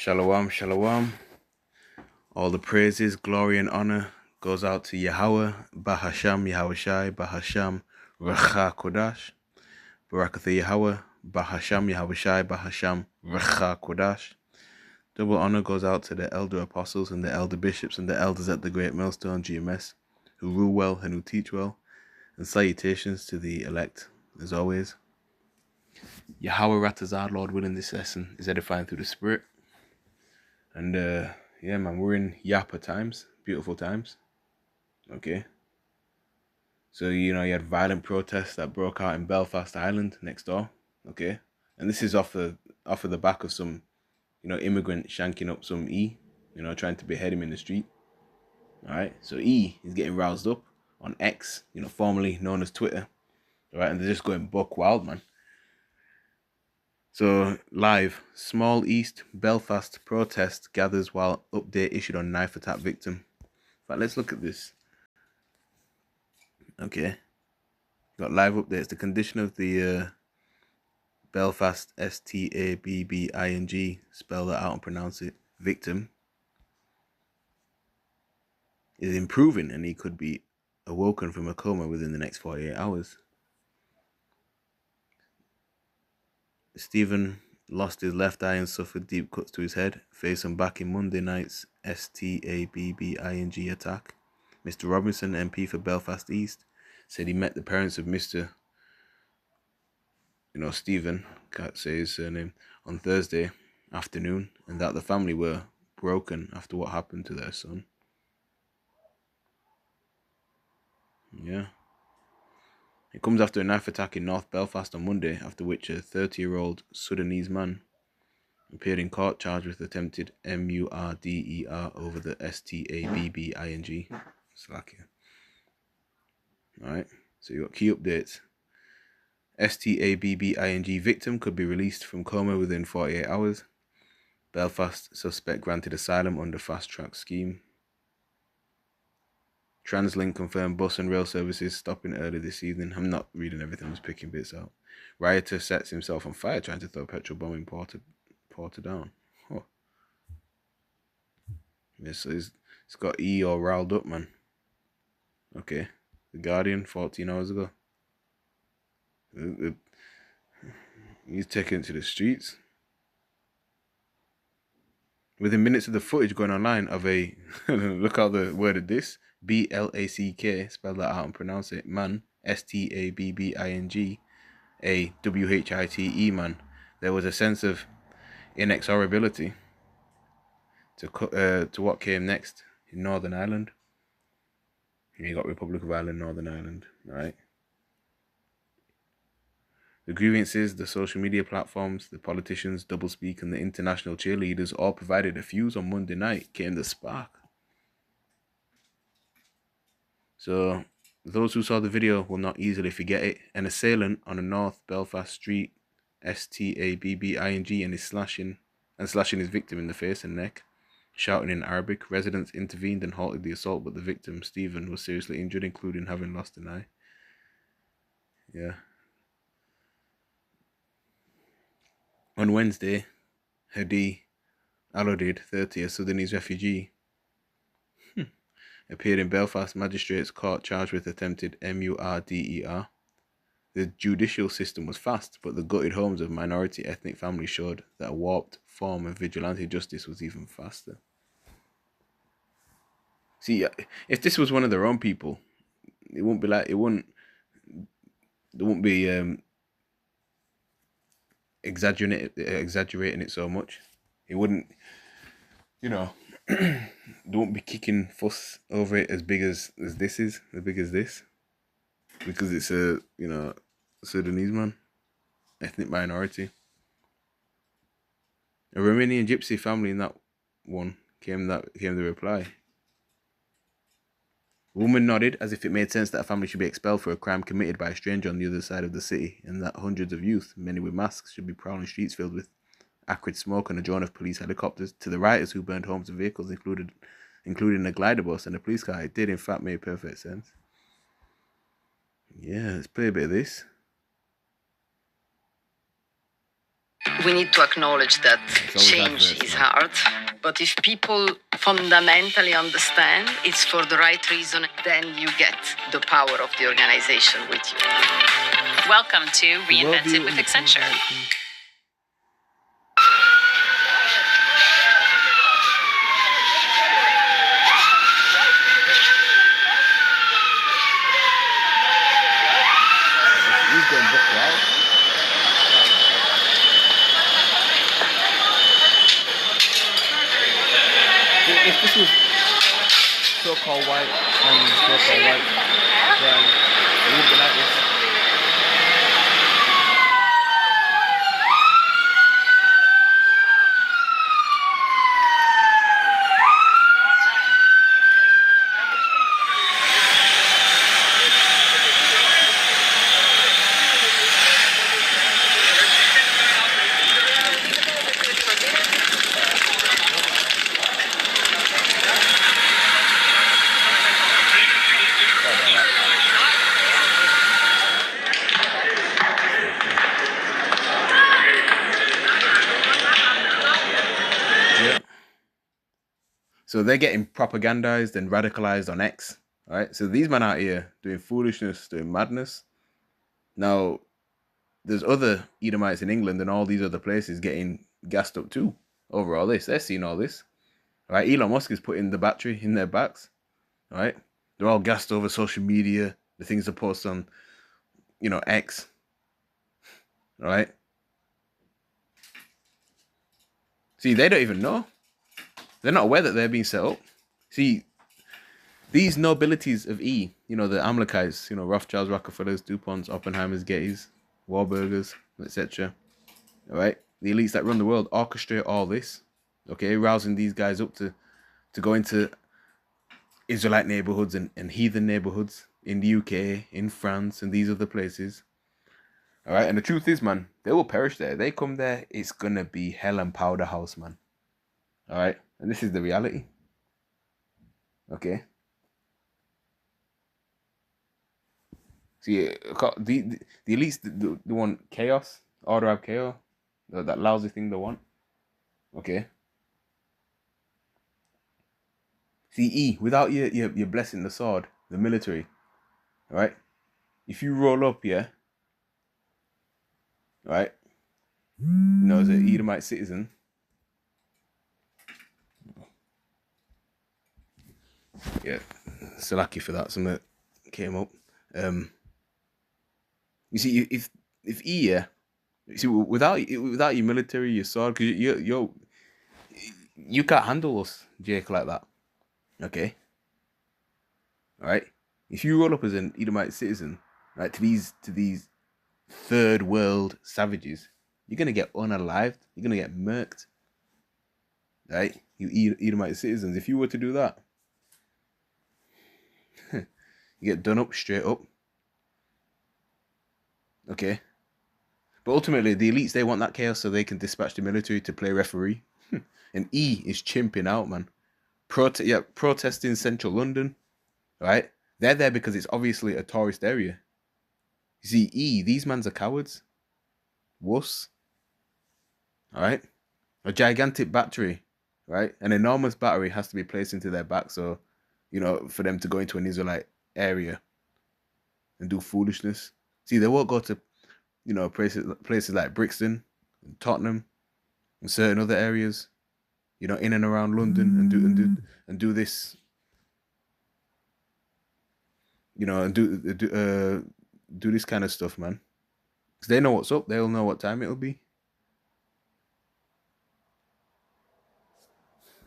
Shalom, shalom. All the praises, glory, and honor goes out to Yahweh, Bahasham, Yahushai, Bahasham, Recha Kodash. Barakatha Yahweh, Bahasham, Yahushai, Bahasham, Recha Kodash. Double honor goes out to the elder apostles and the elder bishops and the elders at the Great Millstone GMS, who rule well and who teach well. And salutations to the elect, as always. Yahweh Ratazar, Lord willing, this lesson is edifying through the Spirit. And yeah, man, we're in Yapa times, beautiful times. Okay. So, you know, you had violent protests that broke out in Belfast Island next door. Okay. And this is off of the back of some, you know, immigrant shanking up some E, you know, trying to behead him in the street. All right. So E is getting roused up on X, you know, formerly known as Twitter. All right. And they're just going buck wild, man. So, live, Small East Belfast protest gathers while update issued on knife attack victim. But let's look at this. Okay. Got live updates. The condition of the Belfast, Stabbing, spell that out and pronounce it, victim, is improving and he could be awoken from a coma within the next 48 hours. Stephen lost his left eye and suffered deep cuts to his head, face and back in Monday night's Stabbing attack. Mr. Robinson, MP for Belfast East, said he met the parents of Mr. Stephen, can't say his surname, on Thursday afternoon, and that the family were broken after what happened to their son. Yeah. It comes after a knife attack in North Belfast on Monday, after which a 30-year-old Sudanese man appeared in court charged with attempted murder over the Stabbing. Slacker. Alright, so you got key updates. Stabbing victim could be released from coma within 48 hours. Belfast suspect granted asylum under fast track scheme. TransLink confirmed bus and rail services stopping early this evening. I'm not reading everything, I'm just picking bits out. Rioter sets himself on fire trying to throw petrol bomb in Portadown. Oh. Yeah, so it's got E all riled up, man. Okay. The Guardian, 14 hours ago. He's taken it to the streets. Within minutes of the footage going online of a, look how the worded this, BLACK, spell that out and pronounce it, man, Stabbing, a WHITE man, there was a sense of inexorability to what came next in Northern Ireland. You got Republic of Ireland, Northern Ireland, right? The grievances, the social media platforms, the politicians, doublespeak, and the international cheerleaders all provided a fuse on Monday night came the spark. So, those who saw the video will not easily forget it. An assailant on a North Belfast street, Stabbing, and is slashing his victim in the face and neck. Shouting in Arabic, residents intervened and halted the assault, but the victim, Stephen, was seriously injured, including having lost an eye. Yeah. On Wednesday, Hadi Alodid, 30, a Sudanese refugee, appeared in Belfast Magistrates Court charged with attempted murder. The judicial system was fast, but the gutted homes of minority ethnic families showed that a warped form of vigilante justice was even faster. See, if this was one of their own people, it wouldn't be like, there wouldn't be exaggerating it so much. It wouldn't, they won't be kicking fuss over it as big as this is, as big as this, because it's a Sudanese man, ethnic minority. A Romanian gypsy family in that one came the reply. The woman nodded as if it made sense that a family should be expelled for a crime committed by a stranger on the other side of the city, and that hundreds of youth, many with masks, should be prowling streets filled with acrid smoke and a drone of police helicopters. To the rioters who burned homes and vehicles, including a glider bus and a police car, it did in fact make perfect sense. Yeah, let's play a bit of this. We need to acknowledge that change is hard, but if people fundamentally understand it's for the right reason, then you get the power of the organization with you. Welcome to Reinvented with Accenture. He's going book out. If this was so-called white and so-called white, then it would be like this. So they're getting propagandized and radicalized on X, right? So these men out here doing foolishness, doing madness. Now, there's other Edomites in England and all these other places getting gassed up too over all this. They're seeing all this, right? Elon Musk is putting the battery in their backs, right? They're all gassed over social media, the things they post on, X, right? See, they don't even know. They're not aware that they're being set up. See, these nobilities of E, the Amalekites, Rothschilds, Rockefellers, DuPonts, Oppenheimers, Gettys, Warburgers, etc. All right? The elites that run the world orchestrate all this, okay? Rousing these guys up to go into Israelite neighborhoods and heathen neighborhoods in the UK, in France, and these other places. All right? And the truth is, man, they will perish there. They come there, it's going to be hell and powder house, man. All right? And this is the reality. Okay? See, the elites, they want chaos, order of chaos, that lousy thing they want. Okay? See, E, without your blessing, the sword, the military, right? If you roll up, yeah, right? As an Edomite citizen, yeah, so lucky for that. Something that came up. You see, if E, yeah, you see, without your military, your sword, because you can't handle us, Jake, like that. Okay. All right. If you roll up as an Edomite citizen, right, to these third world savages, you're gonna get unalived. You're gonna get murked. Right? You Edomite citizens. If you were to do that, you get done up straight up. Okay. But ultimately, the elites, they want that chaos so they can dispatch the military to play referee. And E is chimping out, man. Protesting central London, right? They're there because it's obviously a tourist area. You see, E, these mans are cowards. Wuss. All right? A gigantic battery, right? An enormous battery has to be placed into their back so, for them to go into an Israelite area and do foolishness. See, they won't go to, places like Brixton, and Tottenham, and certain other areas, in and around London and do this, and do this kind of stuff, man. Because they know what's up. They'll know what time it'll be.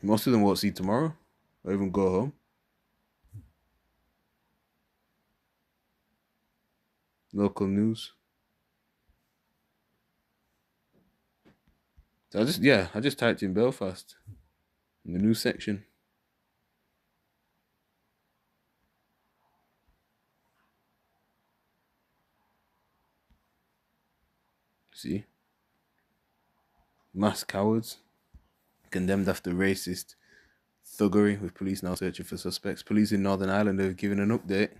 Most of them won't see tomorrow or even go home. Local news. So I just typed in Belfast in the news section. See? Mass cowards condemned after racist thuggery, with police now searching for suspects. Police in Northern Ireland have given an update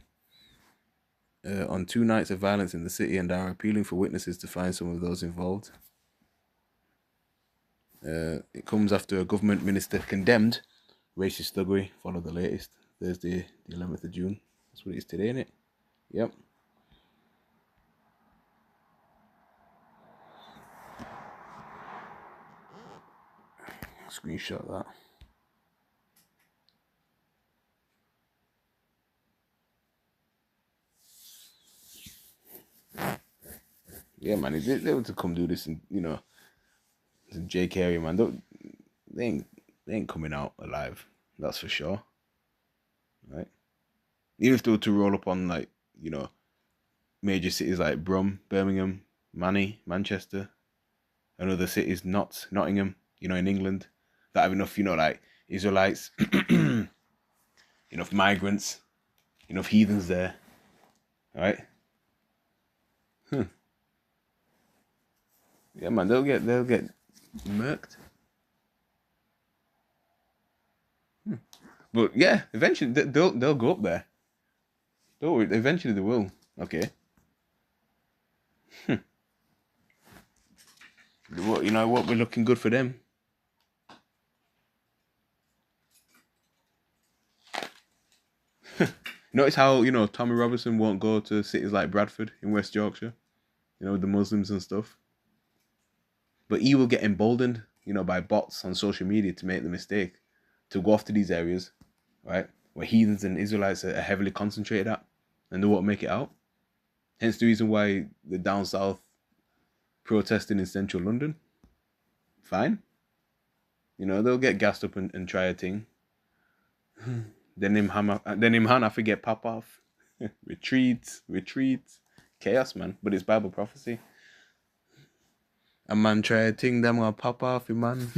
on 2 nights of violence in the city and are appealing for witnesses to find some of those involved. It comes after a government minister condemned racist thuggery. Follow the latest. Thursday, the 11th of June. That's what it is today, isn't it? Yep. Screenshot that. Yeah, man, they were to come do this, and JK area, man. They ain't coming out alive. That's for sure. Right? Even if they were to roll up on major cities like Brum, Birmingham, Manchester, and other cities, Nottingham, in England, that have enough, Israelites, enough migrants, enough heathens there, right? Yeah, man, they'll get murked. But yeah, eventually they'll go up there. Don't worry, eventually they will. Okay. You know what? We're looking good for them. Notice how Tommy Robinson won't go to cities like Bradford in West Yorkshire, with the Muslims and stuff. But he will get emboldened, by bots on social media to make the mistake to go off to these areas, right, where heathens and Israelites are heavily concentrated at, and they won't make it out. Hence the reason why the down south protesting in central London. Fine. They'll get gassed up and try a thing. Then him Hannah forget pop off. Retreat. Chaos, man. But it's Bible prophecy. A man try a thing, them gonna pop off, man.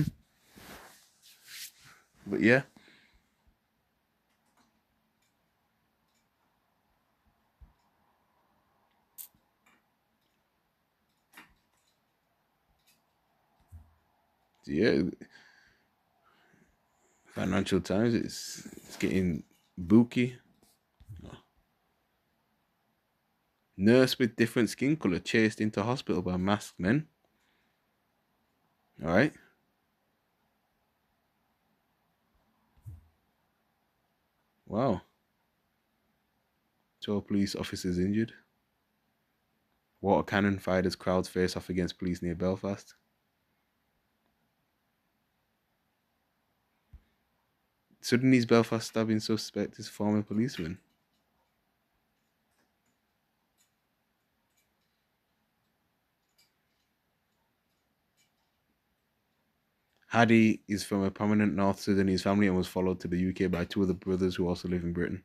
But yeah. Yeah. Financial Times, it's getting booky. Nurse with different skin color chased into hospital by masked men. All right. Wow. 12 police officers injured. Water cannon fired as crowds face off against police near Belfast. Sudanese Belfast stabbing suspect is former policeman. Hadi is from a prominent North Sudanese family and was followed to the UK by two other brothers who also live in Britain.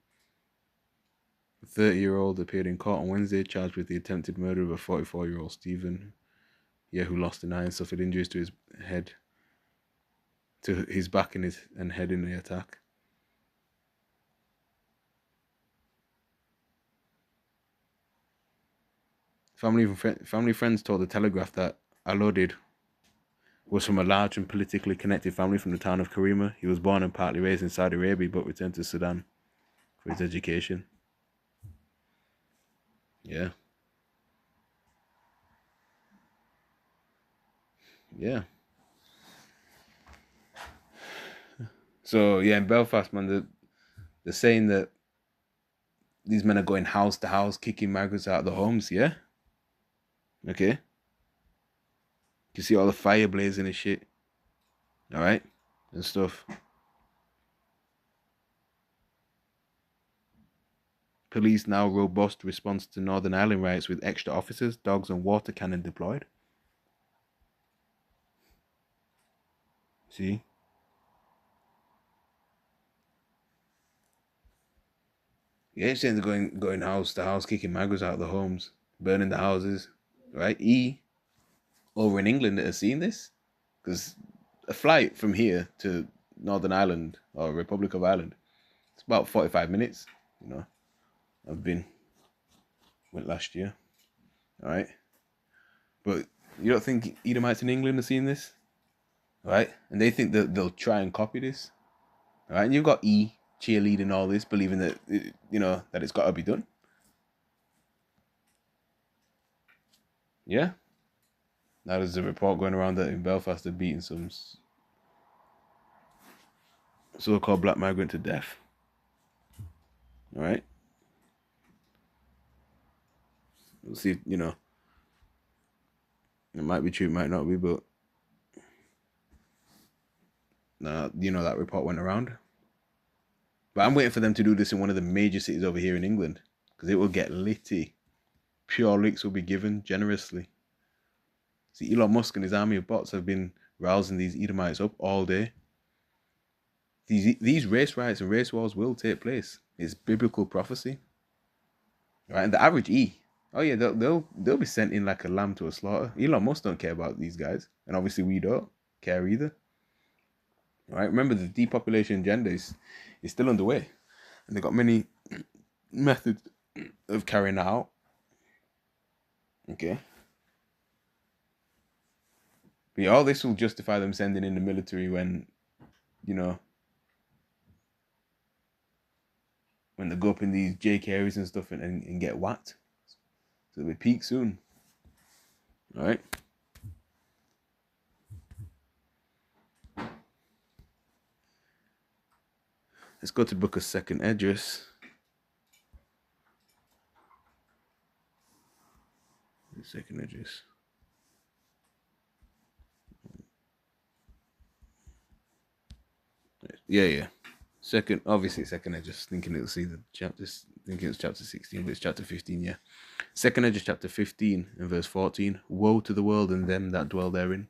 The 30-year-old appeared in court on Wednesday, charged with the attempted murder of a 44-year-old Stephen, who lost an eye and suffered injuries to his head, to his back and head in the attack. Family friends told the Telegraph that Alodid was from a large and politically connected family from the town of Karima. He was born and partly raised in Saudi Arabia, but returned to Sudan for his education. Yeah. Yeah. So yeah, in Belfast, man, they're saying that these men are going house to house, kicking migrants out of the homes. Yeah. Okay. You see all the fire blazing and shit. All right, and stuff. Police now robust response to Northern Ireland riots with extra officers, dogs, and water cannon deployed. See? Yeah, you're saying they're going house to house, kicking migrants out of the homes, burning the houses, right? Over in England that has seen this, because a flight from here to Northern Ireland or Republic of Ireland, it's about 45 minutes. Went last year, all right. But you don't think Edomites in England have seen this, all right? And they think that they'll try and copy this, all right? And you've got cheerleading all this, believing that that it's got to be done. Yeah. Now there's a report going around that in Belfast they're beating some so-called black migrant to death. All right. We'll see. You know, it might be true, it might not be, but you know that report went around. But I'm waiting for them to do this in one of the major cities over here in England, because it will get litty. Pure licks will be given generously. See, Elon Musk and his army of bots have been rousing these Edomites up all day. These race riots and race wars will take place. It's biblical prophecy. Right? And the average oh yeah, they'll be sent in like a lamb to a slaughter. Elon Musk don't care about these guys, and obviously we don't care either. Right? Remember, the depopulation agenda is still underway, and they've got many methods of carrying that out. Okay. But all this will justify them sending in the military when, you know, when they go up in these JK areas and stuff and get whacked. So we peak soon. All right. Let's go to the book of 2nd Esdras. Second Esdras. Yeah. Second Esdras. Thinking it'll see the chapters. Thinking it's chapter 16, but it's chapter 15. Yeah. 2nd Esdras chapter 15 and verse 14. Woe to the world and them that dwell therein,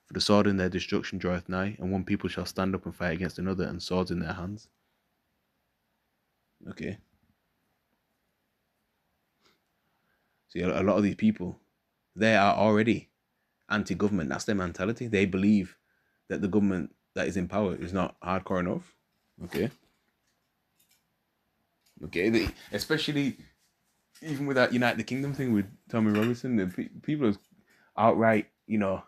for the sword in their destruction draweth nigh, and one people shall stand up and fight against another, and swords in their hands. Okay. See, a lot of these people, they are already anti-government. That's their mentality. They believe that the government that is in power is not hardcore enough. Okay. Especially even with that United Kingdom thing with Tommy Robinson, the people are outright, you know,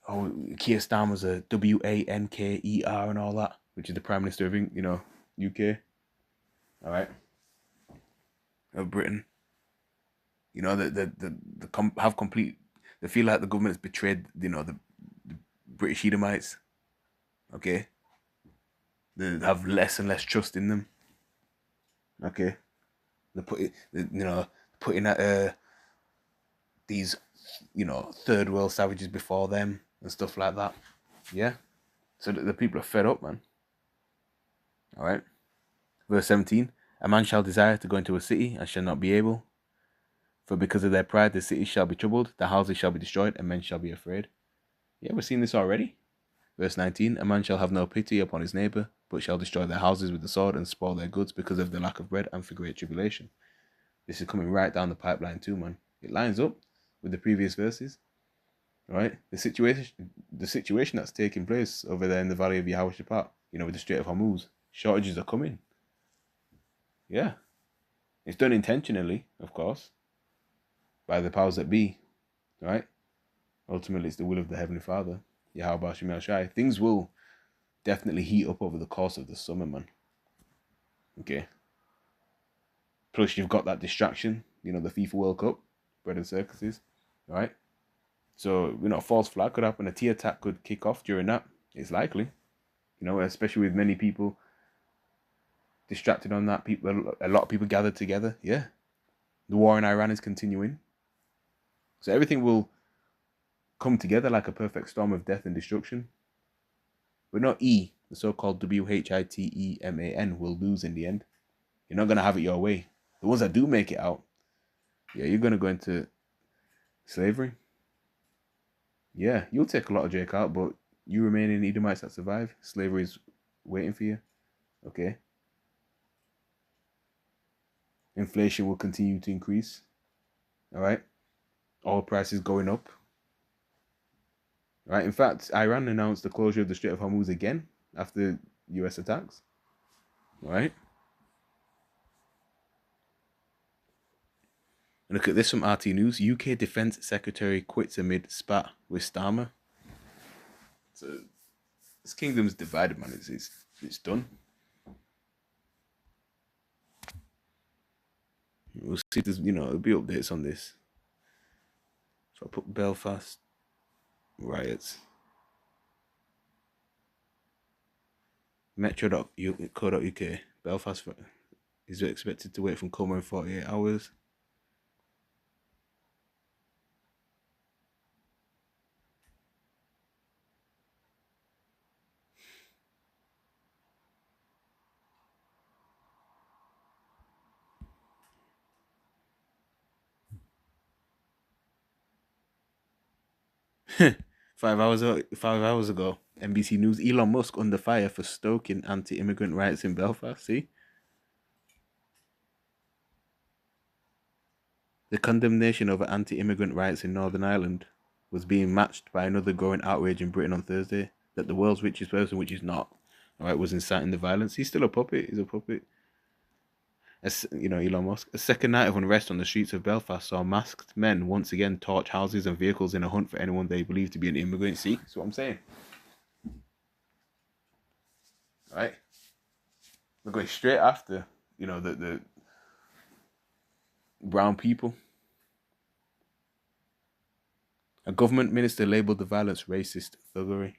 oh, Keir Starmer's a Wanker and all that, which is the Prime Minister of, you know, UK. All right. Of Britain. You know, they feel like the government has betrayed, you know, the British Edomites. Okay. They have less and less trust in them. Okay. They putting these, you know, third world savages before them and stuff like that. Yeah. So the people are fed up, man. All right. Verse 17. A man shall desire to go into a city and shall not be able. For because of their pride, the city shall be troubled, the houses shall be destroyed, and men shall be afraid. Yeah, we've seen this already. Verse 19. A man shall have no pity upon his neighbour, but shall destroy their houses with the sword and spoil their goods because of the lack of bread and for great tribulation. This is coming right down the pipeline too, man. It lines up with the previous verses. Right? The situation that's taking place over there in the valley of Yehoshaphat, you know, with the Strait of Hormuz, shortages are coming. Yeah. It's done intentionally, of course, by the powers that be, right? Ultimately, it's the will of the Heavenly Father, Yahweh Hashem El Shai. Things will definitely heat up over the course of the summer, man. Okay. Plus, you've got that distraction, you know, the FIFA World Cup, bread and circuses, right? So, you know, a false flag could happen. A T attack could kick off during that. It's likely, you know, especially with many people distracted on that. A lot of people gathered together. Yeah. The war in Iran is continuing. So everything will come together like a perfect storm of death and destruction. But not the so-called WHITEMAN, will lose in the end. You're not going to have it your way. The ones that do make it out, yeah, you're going to go into slavery. Yeah, you'll take a lot of Jake out, but you remain in Edomites that survive. Slavery is waiting for you. Okay. Inflation will continue to increase. All right. Oil prices going up. Right. In fact, Iran announced the closure of the Strait of Hormuz again after US attacks. Right. And look at this from RT News. UK Defence Secretary quits amid spat with Starmer. So this kingdom's divided, man. It's done. We'll see. There's, you know, there'll be updates on this. So I put Belfast riots. Metro.co.uk. Belfast is expected to wait from coma in 48 hours. Five hours ago, NBC News: Elon Musk under fire for stoking anti-immigrant riots in Belfast. See, the condemnation over anti-immigrant riots in Northern Ireland was being matched by another growing outrage in Britain on Thursday that the world's richest person, which is not, all right, was inciting the violence. He's still a puppet. He's a puppet. As you know, Elon Musk. A second night of unrest on the streets of Belfast saw masked men once again torch houses and vehicles in a hunt for anyone they believe to be an immigrant. See, that's what I'm saying. Right? We're going straight after, you know, the brown people. A government minister labelled the violence racist thuggery.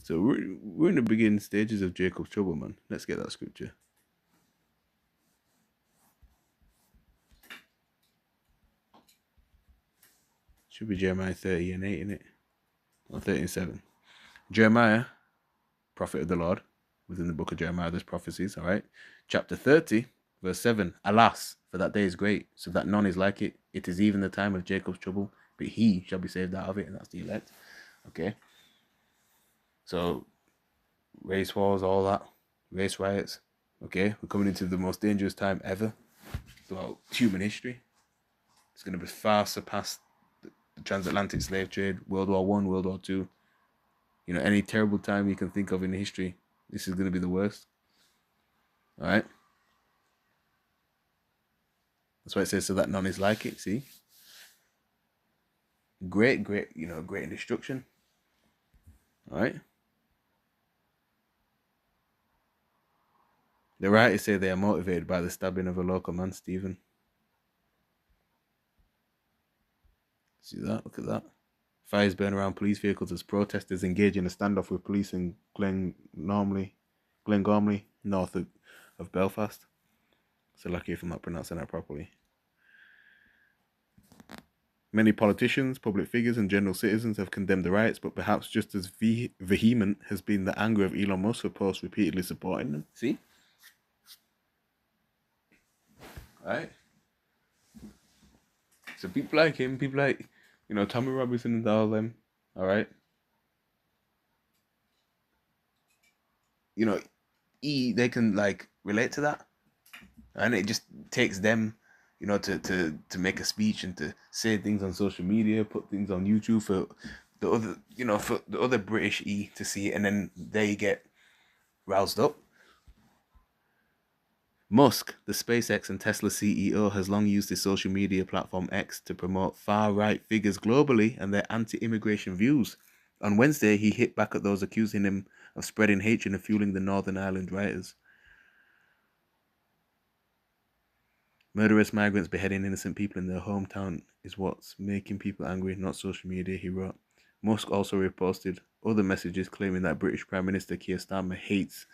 So we're in the beginning stages of Jacob's trouble, man. Let's get that scripture. Should be Jeremiah 30 and 8, innit? Or 30 and 7. Jeremiah, prophet of the Lord. Within the book of Jeremiah, there's prophecies, all right? Chapter 30, verse 7. Alas, for that day is great, so that none is like it. It is even the time of Jacob's trouble, but he shall be saved out of it, and that's the elect. Okay? So, race wars, all that, race riots. Okay, we're coming into the most dangerous time ever throughout human history. It's going to be far surpassed the transatlantic slave trade, World War I, World War II. You know, any terrible time you can think of in history, this is going to be the worst. All right? That's why it says, so that none is like it, see? Great destruction. All right? The writers say they are motivated by the stabbing of a local man, Stephen. See that? Look at that. Fires burn around police vehicles as protesters engage in a standoff with police in Glengormley, north of Belfast. So lucky if I'm not pronouncing that properly. Many politicians, public figures, and general citizens have condemned the riots, but perhaps just as vehement has been the anger of Elon Musk for posts repeatedly supporting them. See? Right? So people like him, people like, you know, Tommy Robinson and all them, all right? You know, they can, like, relate to that. And it just takes them, you know, to make a speech and to say things on social media, put things on YouTube for the other, you know, for the other British to see it, and then they get roused up. Musk, the SpaceX and Tesla CEO, has long used his social media platform X to promote far-right figures globally and their anti-immigration views. On Wednesday, he hit back at those accusing him of spreading hatred and fueling the Northern Ireland rioters. Murderous migrants beheading innocent people in their hometown is what's making people angry, not social media, he wrote. Musk also reposted other messages claiming that British Prime Minister Keir Starmer hates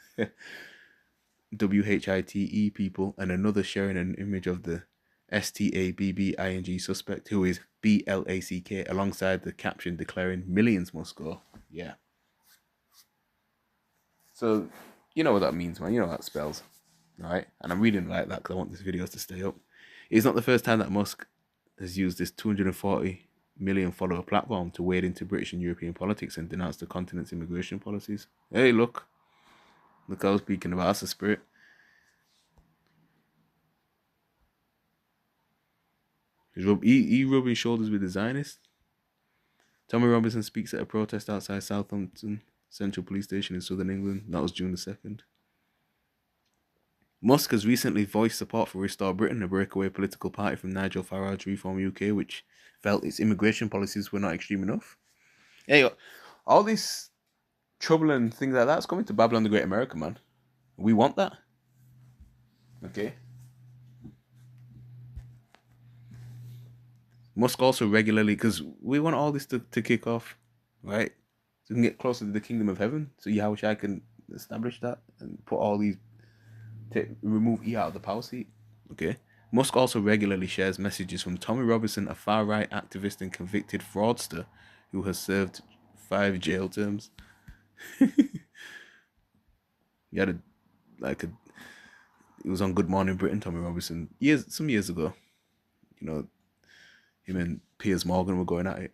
WHITE people, and another sharing an image of the STABBING suspect, who is BLACK, alongside the caption declaring millions must go. Yeah. So, you know what that means, man. You know what that spells. Alright? And I'm reading like that because I want this video to stay up. It's not the first time that Musk has used this 240 million follower platform to wade into British and European politics and denounce the continent's immigration policies. Hey, look, I was speaking about us, the spirit. He rubbing shoulders with the Zionists. Tommy Robinson speaks at a protest outside Southampton Central Police Station in southern England. That was June the 2nd. Musk has recently voiced support for Restore Britain, a breakaway political party from Nigel Farage Reform UK, which felt its immigration policies were not extreme enough. Hey, all this trouble and things like that's coming to Babylon the Great America, man. We want that. Okay. Musk also regularly, because we want all this to kick off, right? So we can get closer to the kingdom of heaven. So Yahushua can establish that and put all these, remove E out of the power seat. Okay. Musk also regularly shares messages from Tommy Robinson, a far-right activist and convicted fraudster who has served 5 jail terms. He had he was on Good Morning Britain, Tommy Robinson, some years ago. You know, him and Piers Morgan were going at it.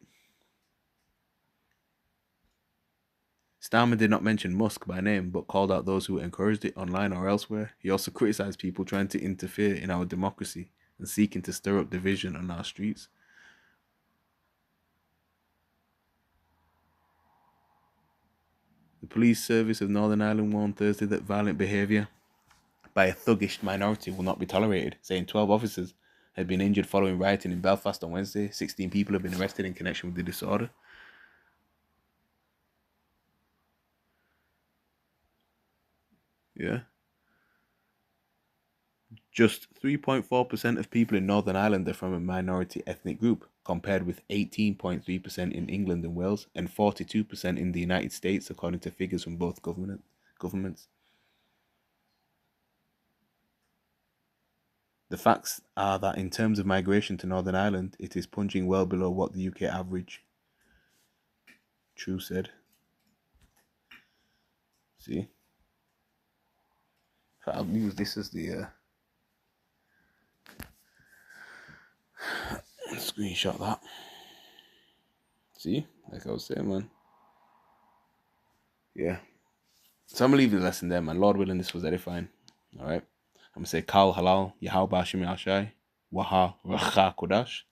Starmer did not mention Musk by name, but called out those who encouraged it online or elsewhere. He also criticized people trying to interfere in our democracy and seeking to stir up division on our streets. The police service of Northern Ireland warned Thursday that violent behaviour by a thuggish minority will not be tolerated, saying 12 officers had been injured following rioting in Belfast on Wednesday. 16 people have been arrested in connection with the disorder. Yeah. Just 3.4% of people in Northern Ireland are from a minority ethnic group, compared with 18.3% in England and Wales and 42% in the United States, according to figures from both governments. The facts are that in terms of migration to Northern Ireland, it is punching well below what the UK average. True said. See? I'll use this as the screenshot that. See? Like I was saying, man. Yeah. So I'm going to leave the lesson there, man. Lord willing, this was edifying. Alright? I'm going to say Kal Halal, Yahal Bashim Yashai, Waha Racha Kodash.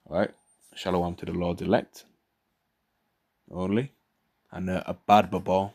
Alright? Shalom to the Lord's elect only. And a bad babal.